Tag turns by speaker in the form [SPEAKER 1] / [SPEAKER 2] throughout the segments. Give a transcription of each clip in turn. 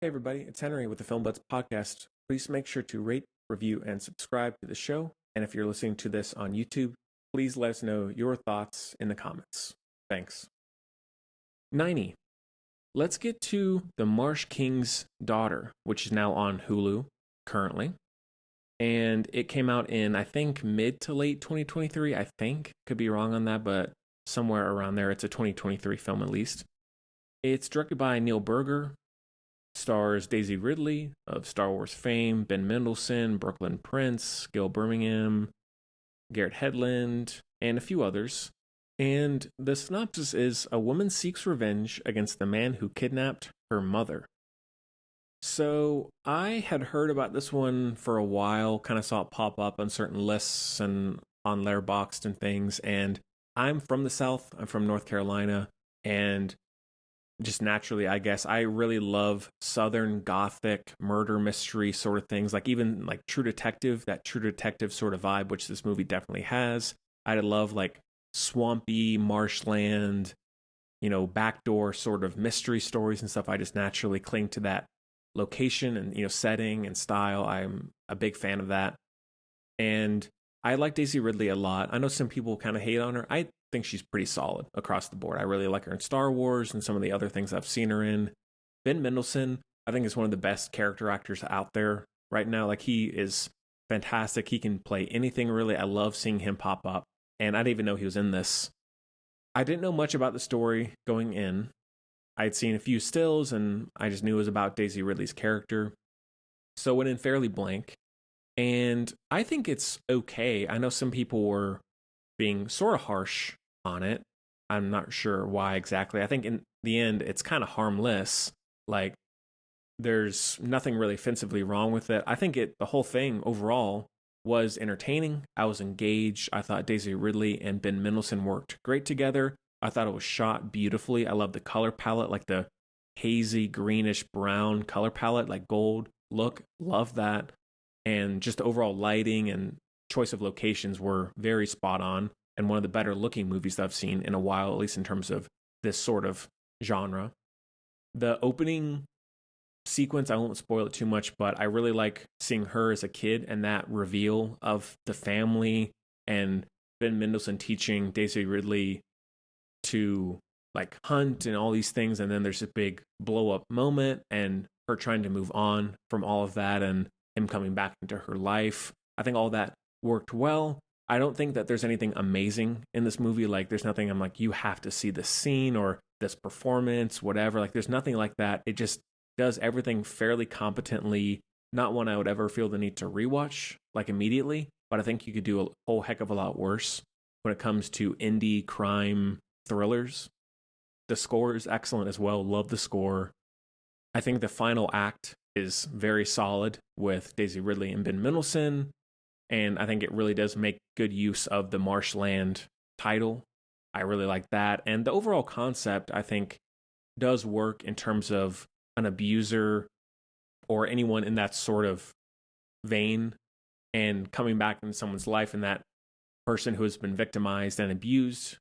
[SPEAKER 1] Hey everybody, it's Henry with the Film Buds podcast. Please make sure to rate, review, and subscribe to the show. And if you're listening to this on YouTube, please let us know your thoughts in the comments. Thanks. 90. Let's get to The Marsh King's Daughter, which is now on Hulu currently. And it came out in, I think, mid to late 2023. I think. Could be wrong on that, but somewhere around there. It's a 2023 film at least. It's directed by Neil Berger. Stars Daisy Ridley of Star Wars fame, Ben Mendelsohn, Brooklyn Prince, Gil Birmingham, Garrett Hedlund, and a few others. And the synopsis is a woman seeks revenge against the man who kidnapped her mother. So I had heard about this one for a while, kind of saw it pop up on certain lists and on Letterboxd and things. And I'm from the South, I'm from North Carolina, and just naturally, I guess, I really love Southern Gothic murder mystery sort of things, like even like True Detective, that True Detective sort of vibe, which this movie definitely has. I love like swampy marshland, backdoor sort of mystery stories and stuff. I just naturally cling to that location and, setting and style. I'm a big fan of that. And I like Daisy Ridley a lot. I know some people kind of hate on her. I think she's pretty solid across the board. I really like her in Star Wars and some of the other things I've seen her in. Ben Mendelsohn, I think, is one of the best character actors out there right now. Like, he is fantastic. He can play anything, really. I love seeing him pop up. And I didn't even know he was in this. I didn't know much about the story going in. I'd seen a few stills, and I just knew it was about Daisy Ridley's character. So went in fairly blank. And I think it's okay. I know some people were being sort of harsh on it. I'm not sure why exactly. I think in the end, it's kind of harmless. Like, there's nothing really offensively wrong with it. I think the whole thing overall was entertaining. I was engaged. I thought Daisy Ridley and Ben Mendelsohn worked great together. I thought it was shot beautifully. I love the color palette, like the hazy greenish brown color palette, like gold look. Love that. And just the overall lighting and choice of locations were very spot on, and one of the better looking movies that I've seen in a while, at least in terms of this sort of genre. The opening sequence, I won't spoil it too much, but I really like seeing her as a kid and that reveal of the family and Ben Mendelsohn teaching Daisy Ridley to like hunt and all these things. And then there's a big blow up moment and her trying to move on from all of that and him coming back into her life. I think all that worked well. I don't think that there's anything amazing in this movie. Like, there's nothing I'm like, you have to see this scene or this performance, whatever. Like, there's nothing like that. It just does everything fairly competently. Not one I would ever feel the need to rewatch, like, immediately. But I think you could do a whole heck of a lot worse when it comes to indie crime thrillers. The score is excellent as well. Love the score. I think the final act is very solid with Daisy Ridley and Ben Mendelsohn. And I think it really does make good use of the Marshland title. I really like that. And the overall concept, I think, does work in terms of an abuser or anyone in that sort of vein and coming back into someone's life, and that person who has been victimized and abused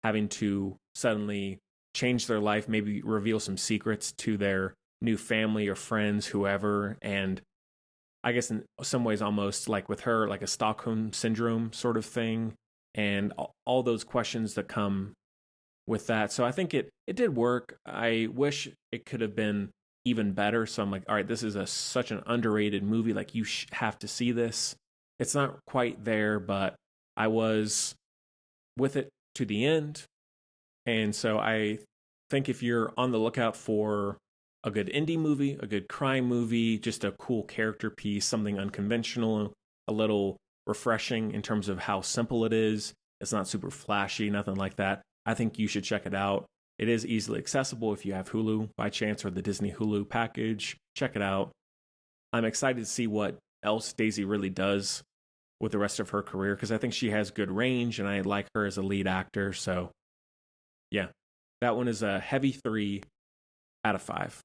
[SPEAKER 1] having to suddenly change their life, maybe reveal some secrets to their new family or friends, whoever. And I guess in some ways, almost like with her, like a Stockholm syndrome sort of thing, and all those questions that come with that. So I think it did work. I wish it could have been even better. So I'm like, all right, this is such an underrated movie. Like, you have to see this. It's not quite there, but I was with it to the end. And so I think if you're on the lookout for a good indie movie, a good crime movie, just a cool character piece, something unconventional, a little refreshing in terms of how simple it is. It's not super flashy, nothing like that. I think you should check it out. It is easily accessible if you have Hulu by chance, or the Disney Hulu package. Check it out. I'm excited to see what else Daisy really does with the rest of her career, because I think she has good range and I like her as a lead actor. So yeah, that one is a heavy 3 out of 5.